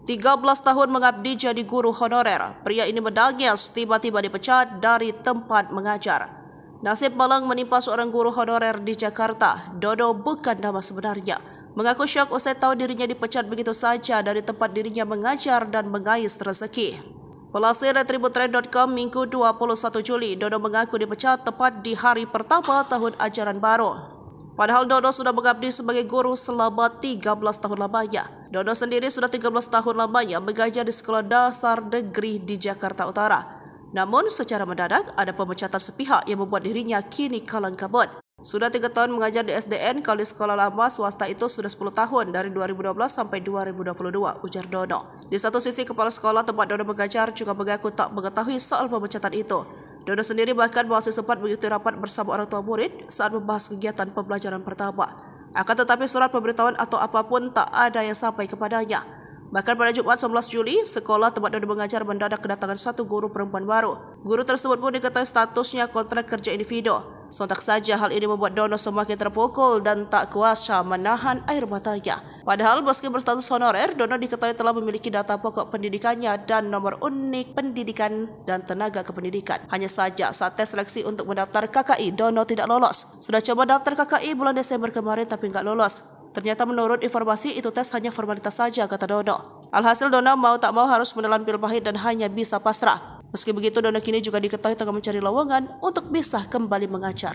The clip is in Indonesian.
13 tahun mengabdi jadi guru honorer, pria ini menangis tiba-tiba dipecat dari tempat mengajar. Nasib malang menimpa seorang guru honorer di Jakarta. Dono bukan nama sebenarnya. Mengaku syok usai tahu dirinya dipecat begitu saja dari tempat dirinya mengajar dan mengais rezeki. Pelansir Tribuntrend.com Minggu 21 Juli, Dono mengaku dipecat tepat di hari pertama tahun ajaran baru. Padahal Dono sudah mengabdi sebagai guru selama 13 tahun lamanya. Dono sendiri sudah 13 tahun lamanya mengajar di sekolah dasar negeri di Jakarta Utara. Namun secara mendadak ada pemecatan sepihak yang membuat dirinya kini kalang kabut. Sudah 3 tahun mengajar di SDN, kalau di sekolah lama swasta itu sudah 10 tahun dari 2012 sampai 2022, ujar Dono. Di satu sisi, kepala sekolah tempat Dono mengajar juga mengaku tak mengetahui soal pemecatan itu. Dono sendiri bahkan masih sempat mengikuti rapat bersama orang tua murid saat membahas kegiatan pembelajaran pertama. Akan tetapi surat pemberitahuan atau apapun tak ada yang sampai kepadanya. Bahkan pada Jumat 11 Juli, sekolah tempat Dono mengajar mendadak kedatangan satu guru perempuan baru. Guru tersebut pun diketahui statusnya kontrak kerja individu. Sontak saja hal ini membuat Dono semakin terpukul dan tak kuasa menahan air matanya. Padahal meski berstatus honorer, Dono diketahui telah memiliki data pokok pendidikannya dan nomor unik pendidikan dan tenaga kependidikan. Hanya saja saat tes seleksi untuk mendaftar KKI, Dono tidak lolos. Sudah coba daftar KKI bulan Desember kemarin tapi nggak lolos. Ternyata menurut informasi itu tes hanya formalitas saja, kata Dono. Alhasil Dono mau tak mau harus menelan pil pahit dan hanya bisa pasrah. Meski begitu, Dono kini juga diketahui tengah mencari lowongan untuk bisa kembali mengajar.